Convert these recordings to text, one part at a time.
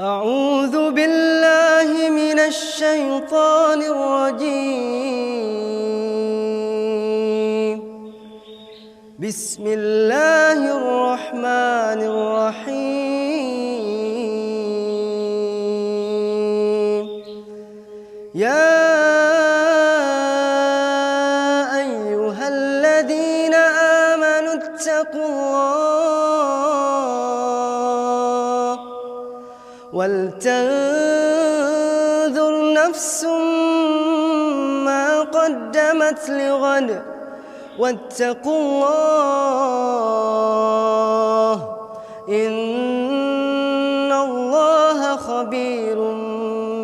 أعوذ بالله من الشيطان الرجيم. بسم الله الرحمن الرحيم. يا أيها الذين آمنوا اتقوا الله ولتنظر نفس ما قدمت لغد واتقوا الله إن الله خبير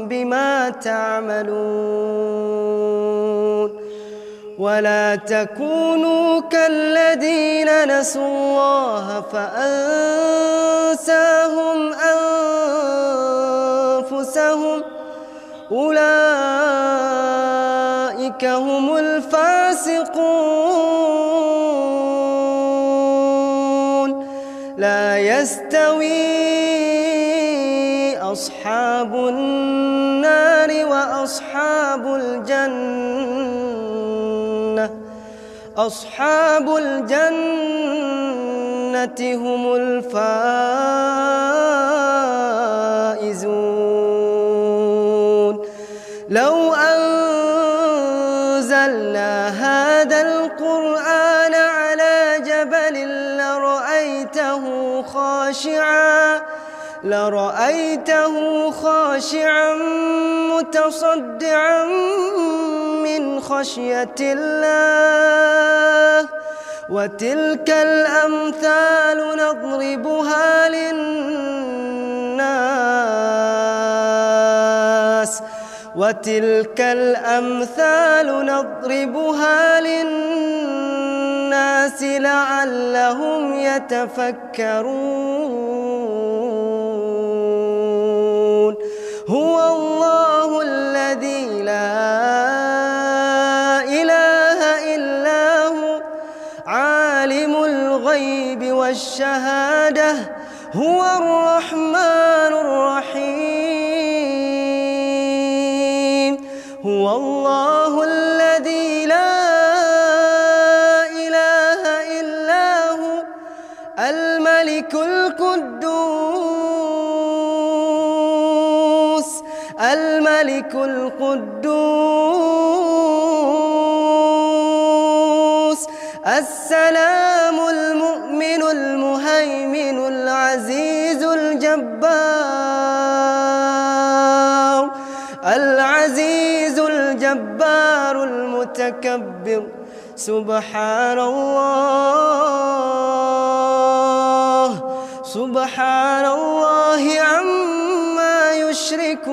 بما تعملون. ولا تكونوا كالذين نسوا الله فأنساهم أنفسهم أولئك هم الفاسقون. لا يستوي أصحاب النار وأصحاب الجنة. أصحاب الجنة هم الفائزون. لو أنزلنا هذا القرآن على جبل لرأيته خاشعا متصدعا من خشية الله. وتلك الأمثال نضربها للناس لعلهم يتفكرون. هو الله الذي لا إله إلا هو عالم الغيب والشهادة هو الرحمن الرحيم. هو الله الذي لا إله إلا هو الملك القدوس السلام المؤمن المهيمن العزيز الجبار المتكبر. سبحان الله عما يشركون.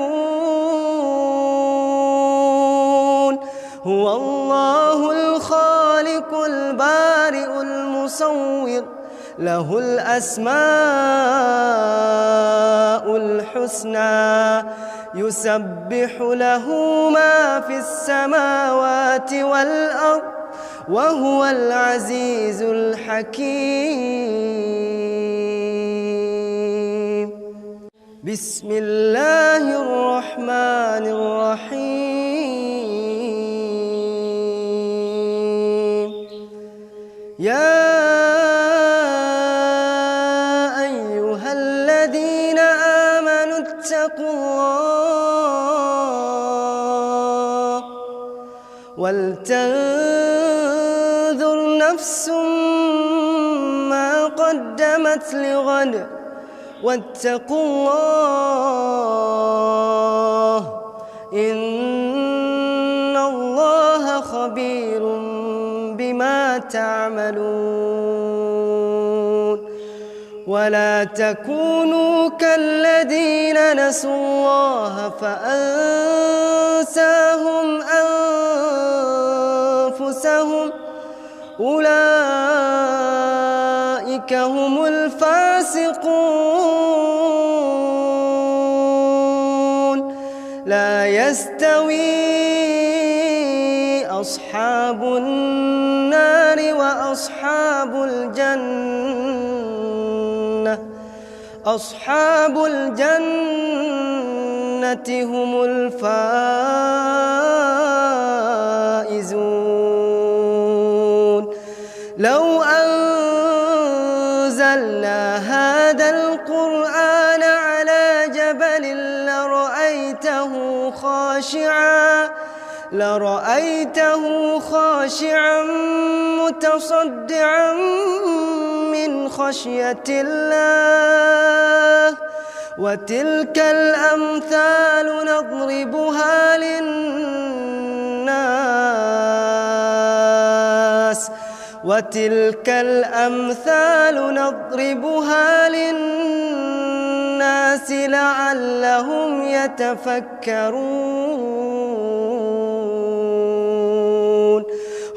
هو الله الخالق البارئ المصور له الأسماء الحسنى يسبح له ما في السماوات والأرض وهو العزيز الحكيم. بسم الله الرحمن الرحيم. يا أيها الذين آمنوا اتقوا الله ولتنظر نفس ما قدمت لغد واتقوا الله إن الله خبير بما تعملون. ولا تكونوا كالذين نسوا الله فأنساهم أنفسهم أولئك هم الفاسقون. لا يستوي أصحاب النار وأصحاب الجنة. أصحاب الجنة هم الفائزون لو أنزلنا هذا القرآن على جبل لرأيته خاشعا متصدعا من خشية الله وتلك الأمثال نضربها للناس لعلهم يتفكرون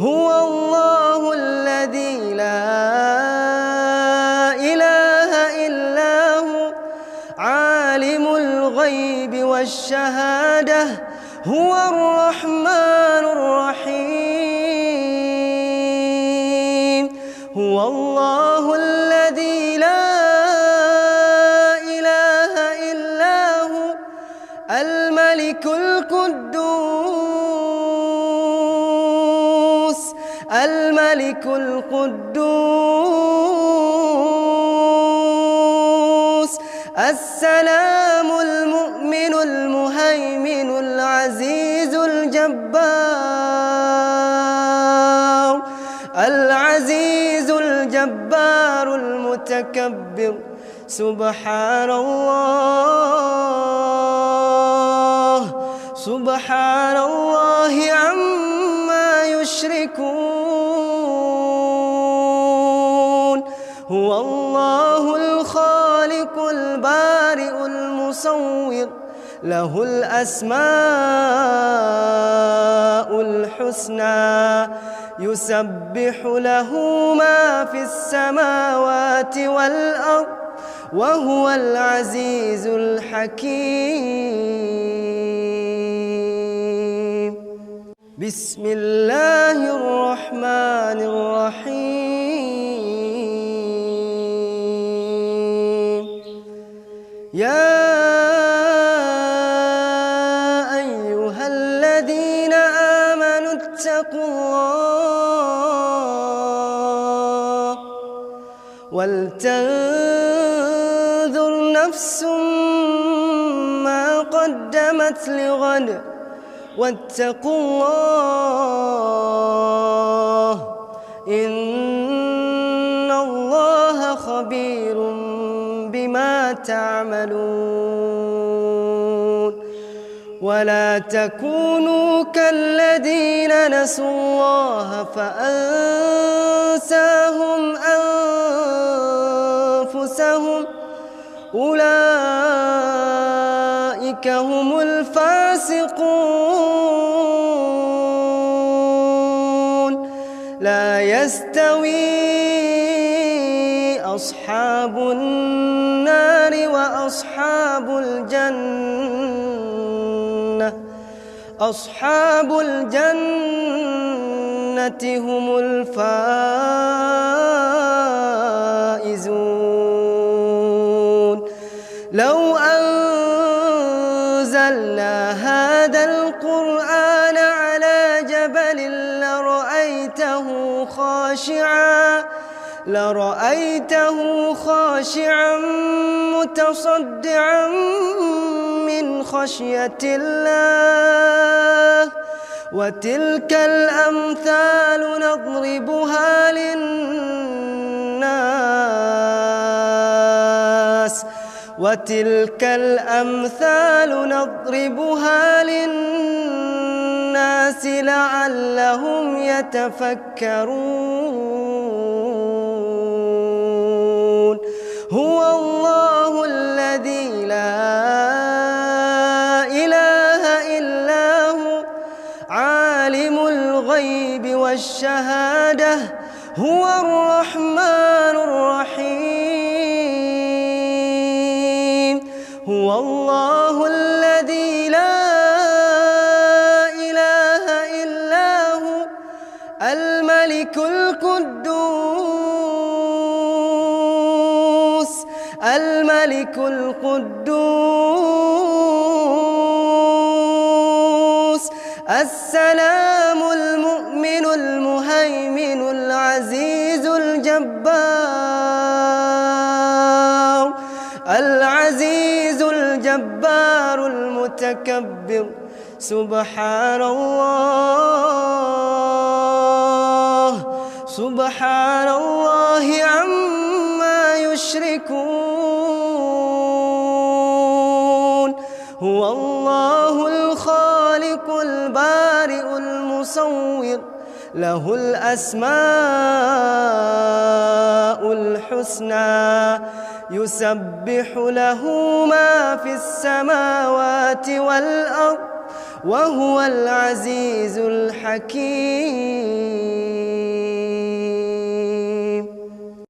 هو الله الذي لا إله إلا هو عالم الغيب والشهادة هو الرحمن الرحيم هو الله الذي لا إله إلا هو الملك القدوس السلام المؤمن المهيمن العزيز الجبار المتكبر سبحان الله عما يشركون هو الله الخالق البارئ المصور له الأسماء الحسنى يسبح له ما في السماوات والأرض وهو العزيز الحكيم بسم الله الرحمن الرحيم يا أيها الذين آمنوا اتقوا الله ولتنظر نفس ما قدمت لغد واتقوا الله إن الله خبير بما تعملون ولا تكونوا كالذين نسوا الله فأنساهم أنفسهم أولئك هم الفاسقون لا يستوي أصحاب النار أصحاب الجنة هم الفائزون لو أنزلنا هذا القرآن على جبل لرأيته خاشعا متصدعا من خشية الله وتلك الأمثال نضربها للناس لعلهم يتفكرون هو الله الذي لا إله إلا هو عالم الغيب والشهادة هو الرحمن الرحيم هو الله الذي لا إله إلا هو الملك السلام المؤمن المهيمن العزيز الجبار العزيز الجبار المتكبر سبحان الله عما يشركون هو الله الخالق البارئ المصور له الأسماء الحسنى يسبح له ما في السماوات والأرض وهو العزيز الحكيم.